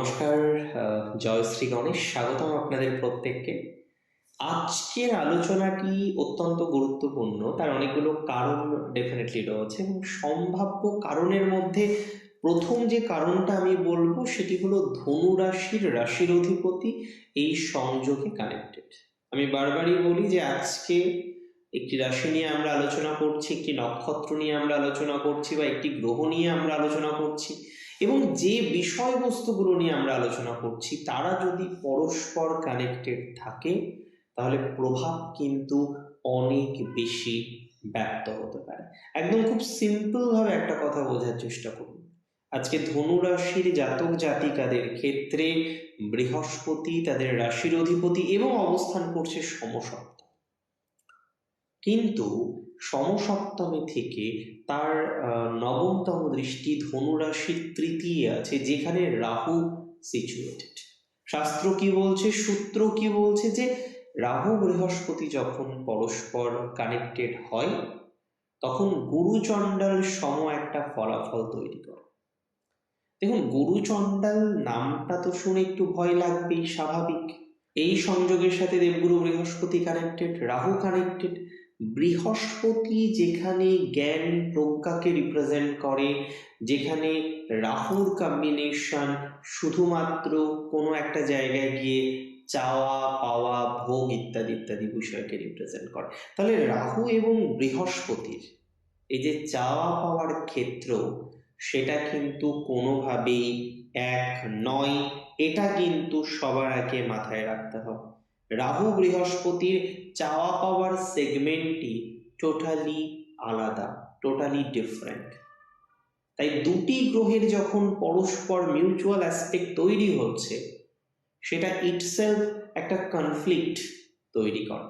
নমস্কার। জয় শ্রী গণেশ। স্বাগতম আপনাদের প্রত্যেককে। আজকের আলোচনাটি অত্যন্ত গুরুত্বপূর্ণ। তার অনেকগুলো কারণ ডেফিনেটলি রয়েছে এবং সম্ভাব্য কারণের মধ্যে প্রথম যে কারণটা আমি বলবো সেটি হলো ধনু রাশির অধিপতি এই সংযোগে কানেক্টেড। আমি বারবারই বলি যে আজকে একটি রাশি নিয়ে আমরা আলোচনা করছি, একটি নক্ষত্র নিয়ে আমরা আলোচনা করছি বা একটি গ্রহ নিয়ে আমরা আলোচনা করছি, এবং যে বিষয়বস্তুগুলো নিয়ে আমরা আলোচনা করছি তারা যদি পরস্পর কানেক্টেড থাকে তাহলে প্রভাব কিন্তু অনেক বেশি ব্যক্ত হতে পারে। একদম খুব সিম্পল ভাবে একটা কথা বোঝার চেষ্টা করুন। আজকে ধনু রাশির জাতক জাতিকাদের ক্ষেত্রে বৃহস্পতি তাদের রাশির অধিপতি এবং অবস্থান করছে সমসপ্তম, কিন্তু সমসপ্তমে থেকে তার নবমতম দৃষ্টি ধনু রাশির তৃতীয় আছে, যেখানে রাহু সিচুয়েটেড। শাস্ত্র কি বলছে, সূত্র কি বলছে, যে রাহু বৃহস্পতি যখন পরস্পর কানেক্টেড হয় তখন গুরুচণ্ডাল সম একটা ফলাফল তৈরি করে। দেখুন, গুরুচণ্ডাল নামটা তো শুনে একটু ভয় লাগবেই, স্বাভাবিক। এই সংযোগের সাথে দেবগুরু বৃহস্পতি কানেক্টেড, রাহু কানেক্টেড। বৃহস্পতি যেখানে জ্ঞান প্রজ্ঞাকে রিপ্রেজেন্ট করে, যেখানে রাহুর কম্বিনেশন শুধুমাত্র কোনো একটা জায়গায় গিয়ে চাওয়া পাওয়া ভোগ ইত্যাদি ইত্যাদি বিষয়কে রিপ্রেজেন্ট করে, তাহলে রাহু এবং বৃহস্পতির এই যে চাওয়া পাওয়ার ক্ষেত্র, সেটা কিন্তু কোনোভাবেই এক নয়। এটা কিন্তু সবার আগে মাথায় রাখতে হবে। রাহু বৃহস্পতির চাওয়া পাওয়ার সেগমেন্টটি টোটালি আলাদা, টোটালি ডিফারেন্ট। তাই দুটি গ্রহের যখন পরস্পর মিউচুয়াল অ্যাসপেক্ট তৈরি হচ্ছে, সেটা ইটসেলফ একটা কনফ্লিক্ট তৈরি করে।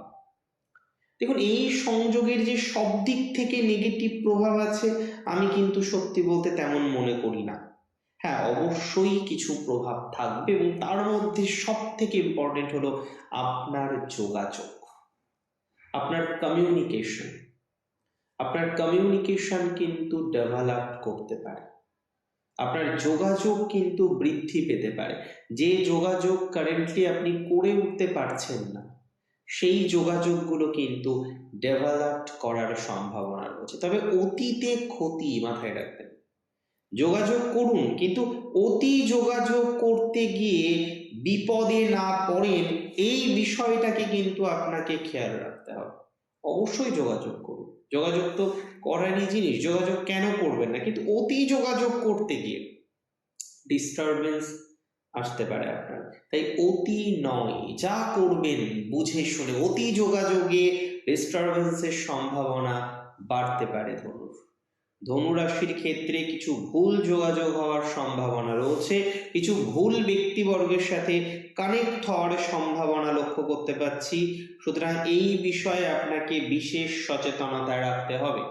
দেখুন, এই সংযোগের যে সব দিক থেকে নেগেটিভ প্রভাব আছে আমি কিন্তু সত্যি বলতে তেমন মনে করি না। হ্যাঁ, অবশ্যই কিছু প্রভাব থাকবে এবং তার মধ্যে সব থেকে ইম্পর্টেন্ট হলো আপনার যোগাযোগ, আপনার কমিউনিকেশন। আপনার কমিউনিকেশন কিন্তু ডেভেলপ করতে পারে, আপনার যোগাযোগ কিন্তু বৃদ্ধি পেতে পারে। যে যোগাযোগ কারেন্টলি আপনি করে উঠতে পারছেন না, সেই যোগাযোগগুলো কিন্তু ডেভেলপ করার সম্ভাবনা রয়েছে। তবে অতীতে ক্ষতি মাথায় রাখবেন। যোগাযোগ করুন, কিন্তু অতি যোগাযোগ করতে গিয়ে বিপদে না পড়েন, এই বিষয়টাকে কিন্তু আপনাকে খেয়াল রাখতে হবে। অবশ্যই যোগাযোগ করুন, যোগাযোগ তো করারই জিনিস, যোগাযোগ কেন করবেন না, কিন্তু অতি যোগাযোগ করতে গিয়ে ডিস্টারবেন্স আসতে পারে আপনার। তাই অতি নয়, যা করবেন বুঝে শুনে। অতি যোগাযোগে ডিস্টারবেন্সের সম্ভাবনা বাড়তে পারে ধনু রাশির ক্ষেত্রে কিছু ভুল যোগাযোগ হওয়ার সম্ভাবনা রয়েছে, কিছু ভুল ব্যক্তিবর্গের সাথে কানেক্ট হওয়ার সম্ভাবনা লক্ষ্য করতে পাচ্ছি। সুতরাং এই বিষয়ে আপনাকে বিশেষ সচেতনতা রাখতে হবে।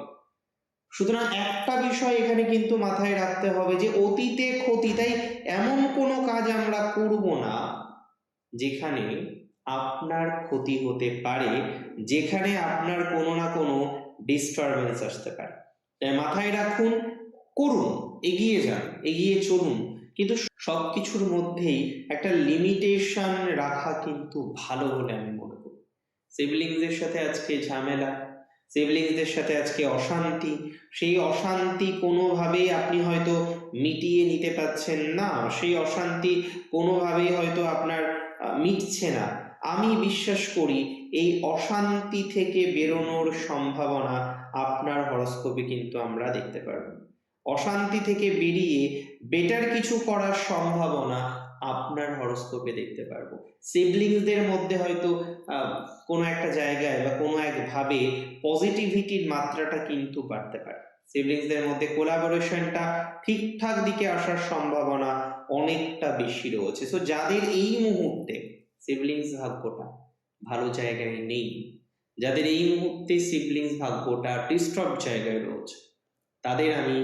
সুতরাং একটা বিষয় এখানে কিন্তু মাথায় রাখতে হবে যে অতীতে ক্ষতি, তাই এমন কোনো কাজ আমরা করব না যেখানে আপনার ক্ষতি হতে পারে, যেখানে আপনার কোনো না কোনো ডিস্টারবেন্স আসতে পারে। তাই মাথায় রাখুন, করুন, এগিয়ে যান, এগিয়ে চলুন, কিন্তু সবকিছুর মধ্যেই একটা লিমিটেশন রাখা কিন্তু ভালো বলে আমি মনে করি। সিবলিংসদের সাথে আজকে ঝামেলা, সিবলিংসদের সাথে আজকে অশান্তি, সেই অশান্তি কোনোভাবেই আপনি হয়তো মিটিয়ে নিতে পারছেন না, সেই অশান্তি কোনোভাবেই হয়তো আপনার মিটছে না। আমি বিশ্বাস করি এই অশান্তি থেকে বেরোনোর সম্ভাবনা আপনার হরোস্কোপে কিন্তু আমরা দেখতে পারবো। অশান্তি থেকে বেরিয়ে বেটার কিছু করার সম্ভাবনা আপনার হরোস্কোপে দেখতে পারবো। সিবলিংসদের মধ্যে হয়তো কোনো একটা জায়গায় বা কোনো একভাবে পজিটিভিটির মাত্রাটা কিন্তু বাড়তে পারে। সিবলিংসদের মধ্যে কোলাবোরেশনটা ঠিকঠাক দিকে আসার সম্ভাবনা অনেকটা বেশি রয়েছে। সো যাদের এই মুহূর্তে সিবলিংস ভাগ্যটা ভালো জায়গায় নেই, যাদের এই মুহূর্তে সিবলিংস ভাগ্যটা ডিস্টার্ব জায়গায় রয়েছে, তাদের আমি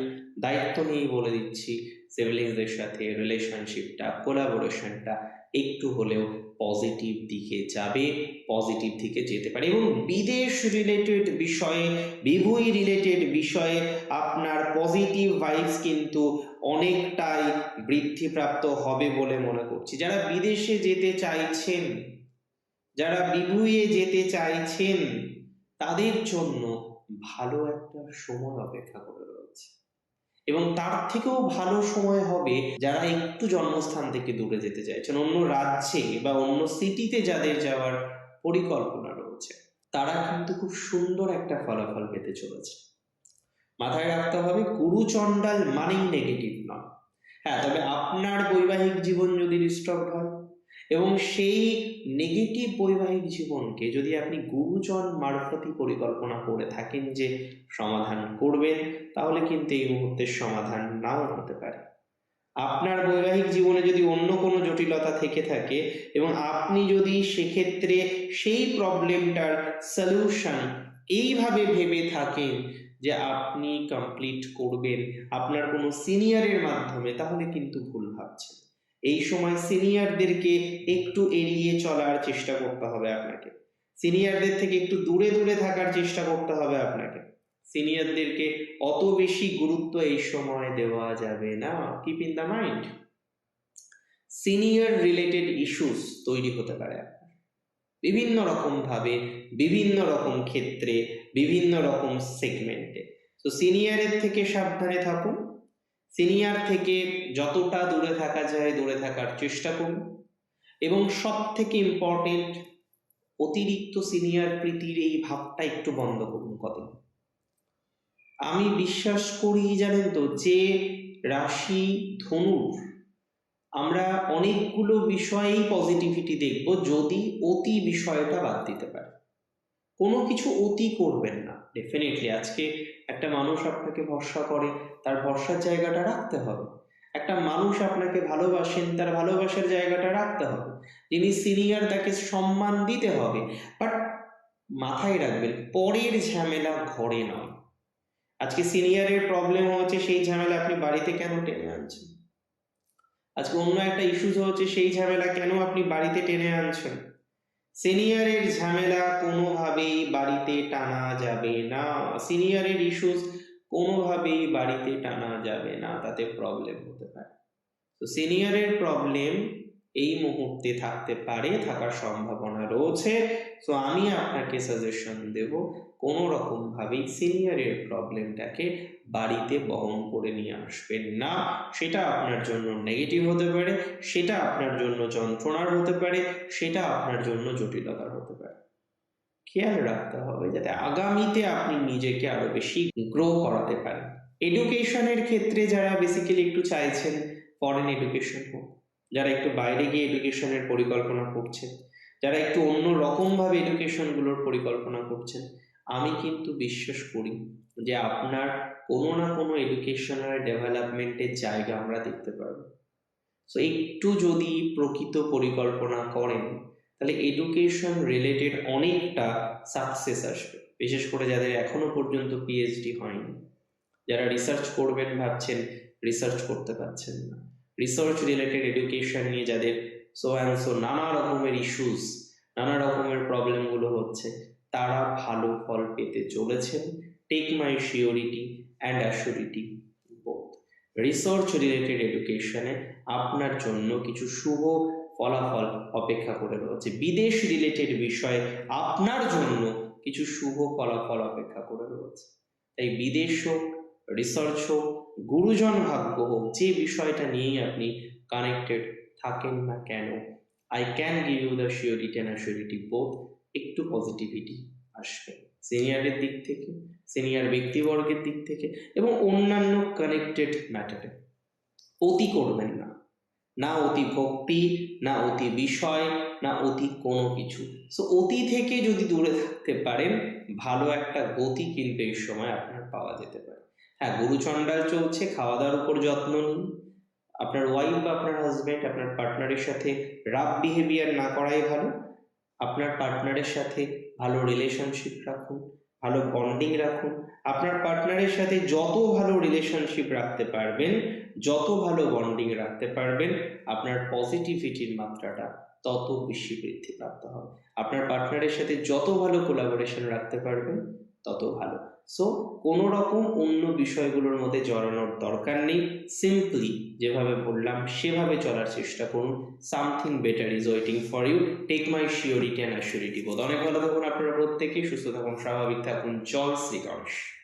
দায়িত্ব নিয়ে বলে দিচ্ছি সিবলিংসদের সাথে রিলেশনশিপটা, কোলাবোরেশনটা একটু হলেও পজিটিভ দিকে যাবে, পজিটিভ দিকে যেতে পারে। এবং বিদেশ রিলেটেড বিষয়ে, বিভূই রিলেটেড বিষয়ে আপনার পজিটিভ ভাইবস কিন্তু অনেকটাই বৃদ্ধিপ্রাপ্ত হবে বলে মনে করছি। যারা বিদেশে যেতে চাইছেন, যারা বিভুঁইয়ে যেতে চাইছেন, তাদের জন্য ভালো একটা সময় অপেক্ষা করে রয়েছে। এবং তার থেকেও ভালো সময় হবে যারা একটু জন্মস্থান থেকে দূরে যেতে চাইছেন, অন্য রাজ্যে বা অন্য সিটিতে যাদের যাওয়ার পরিকল্পনা রয়েছে, তারা কিন্তু খুব সুন্দর একটা ফলাফল পেতে চলেছে। মাথায় রাখতে হবে, গুরুচণ্ডাল মানেই নেগেটিভ নয়। হ্যাঁ, তবে আপনার বৈবাহিক জীবন যদি ডিস্টার্ব হয় এবং সেই নেগেটিভ বৈবাহিক জীবনকে যদি আপনি গুরুজন মারফতই পরিকল্পনা করে থাকেন যে সমাধান করবেন, তাহলে কিন্তু এই মুহূর্তের সমাধান নাও হতে পারে। আপনার বৈবাহিক জীবনে যদি অন্য কোনো জটিলতা থেকে থাকে এবং আপনি যদি সেক্ষেত্রে সেই প্রবলেমটার সলিউশন এইভাবে ভেবে থাকেন যে আপনি কমপ্লিট করবেন আপনার কোনো সিনিয়রের মাধ্যমে, তাহলে কিন্তু ভুল ভাবছেন। এই সময় সিনিয়রদেরকে একটু এড়িয়ে চলার চেষ্টা করতে হবে আপনাকে, সিনিয়রদের থেকে একটু দূরে দূরে থাকার চেষ্টা করতে হবে আপনাকে। সিনিয়রদেরকে অত বেশি গুরুত্ব এই সময় দেওয়া যাবে না। Keep in the mind, senior related issues তৈরি হতে পারে আপনার বিভিন্ন রকম ভাবে, বিভিন্ন রকম ক্ষেত্রে, বিভিন্ন রকম সেগমেন্টে। তো সিনিয়রের থেকে সাবধানে থাকুন, সিনিয়র থেকে যতটা দূরে থাকা যায় দূরে থাকার চেষ্টা করুন, এবং সব থেকে ইম্পর্টেন্ট, অতিরিক্ত সিনিয়র প্রীতির এই ভাবটা একটু বন্ধ করুন কদিন। আমি বিশ্বাস করি জানেন তো, যে রাশি ধনুর আমরা অনেকগুলো বিষয়েই পজিটিভিটি দেখব যদি অতি বিষয়টা বাদ দিতে পারে। কোনো কিছু অতি করবেন না। ডেফিনেটলি আজকে একটা মানুষ আপনাকে ভরসা করে, তার ভরসার জায়গাটা রাখতে হবে। একটা মানুষ আপনাকে ভালোবাসেন, তার ভালোবাসার জায়গাটা রাখতে হবে। যিনি সিনিয়র তাকে সম্মান দিতে হবে, বাট মাথায় রাখবেন পরের ঝামেলা ঘরে নয়। আজকে সিনিয়রের প্রবলেম হচ্ছে, সেই ঝামেলা আপনি বাড়িতে কেন টেনে আনছেন? আজকে অন্য একটা ইস্যুস হচ্ছে, সেই ঝামেলা কেন আপনি বাড়িতে টেনে আনছেন? সিনিয়রের ঝামেলা কোনোভাবেই বাড়িতে টানা যাবে না। সিনিয়রের ইস্যুস কোনোভাবেই বাড়িতে টানা যাবে না, তাতে প্রবলেম হতে পারে। তো সিনিয়রের প্রবলেম এই মুহূর্তে থাকতে পারে, থাকার সম্ভাবনা রয়েছে। তো আমি আপনাকে সাজেশন দেব, কোনো রকম ভাবেই সিনিয়রের প্রবলেমটাকে বাড়িতে বহন করে নিয়ে আসবেন না। সেটা আপনার জন্য নেগেটিভ হতে পারে, সেটা আপনার জন্য যন্ত্রণার হতে পারে, সেটা আপনার জন্য জটিলতার হতে পারে। খেয়াল রাখতে হবে যাতে আগামীতে আপনি নিজেকে আরো বেশি গ্রো করাতে পারেন। এডুকেশনের ক্ষেত্রে যারা বেসিক্যালি একটু চাইছেন ফরেন এডুকেশন হোক, যারা একটু বাইরে গিয়ে এডুকেশনের পরিকল্পনা করছেন, যারা একটু অন্য রকম ভাবে এডুকেশনগুলোর পরিকল্পনা করছেন, আমি কিন্তু বিশ্বাস করি যে আপনার কোনো না কোনো এডুকেশনাল ডেভেলপমেন্টের জায়গা আমরা দেখতে পারবো। সো একটু যদি প্রকৃত পরিকল্পনা করেন, তাহলে এডুকেশন রিলেটেড অনেকটা সাকসেস আসবে। বিশেষ করে যাদের এখনো পর্যন্ত পিএইচডি হয়নি, যারা রিসার্চ করবেন ভাবছেন, রিসার্চ করতে পারছেন না, রিসার্চ রিলেটেড এডুকেশন নিয়ে যাদের সো অ্যান্ড সো নানা রকমের ইস্যুস, নানা রকমের প্রবলেমগুলো হচ্ছে, তারা ভালো ফল পেতে চলেছেন। Take my surety and assurity both. Research related এডুকেশনে আপনার জন্য কিছু শুভ ফলাফল অপেক্ষা করে রয়েছে। বিদেশ রিলেটেড বিষয়ে আপনার জন্য কিছু শুভ ফলাফল অপেক্ষা করে রয়েছে। তাই বিদেশ হোক, রিসার্চ হোক, গুরুজন ভাগ্য হোক, যে বিষয়টা নিয়েই আপনি কানেক্টেড থাকেন না কেন, I can give you the surety and assurity both, একটু পজিটিভিটি আসবে সিনিয়রের দিক থেকে, সিনিয়র ব্যক্তিবর্গের দিক থেকে, এবং অন্যান্য কানেক্টেড ম্যাটারে। অতি করবেন না, না অতি ভক্তি, না অতি বিষয়, না অতি কোনো কিছু। সো অতি থেকে যদি দূরে থাকতে পারেন, ভালো একটা গতি কিন্তু এই সময় আপনার পাওয়া যেতে পারে। হ্যাঁ, গুরুচণ্ডাল চলছে, খাওয়া দাওয়ার উপর যত্ন নিন। আপনার ওয়াইফ বা আপনার হাজবেন্ড, আপনার পার্টনারের সাথে রাফ বিহেভিয়ার না করাই ভালো। আপনার পার্টনারের সাথে ভালো রিলেশনশিপ রাখুন, ভালো বন্ডিং রাখুন। আপনার পার্টনারের সাথে যত ভালো রিলেশনশিপ রাখতে পারবেন, যত ভালো বন্ডিং রাখতে পারবেন, আপনার পজিটিভিটির মাত্রাটা তত বেশি বৃদ্ধিপ্রাপ্ত হবে। আপনার পার্টনারের সাথে যত ভালো কোলাবোরেশন রাখতে পারবেন, তত ভালো। সো কোনো রকম অন্য বিষয়গুলোর মধ্যে জড়ানোর দরকার নেই, সিম্পলি যেভাবে বললাম সেভাবে চলার চেষ্টা করুন। Something better is waiting for you, take my surety and assurity both. অনেক ভালো থাকুন আপনারা প্রত্যেকেই, সুস্থ থাকুন, স্বাভাবিক থাকুন। জয় শ্রী গণেশ।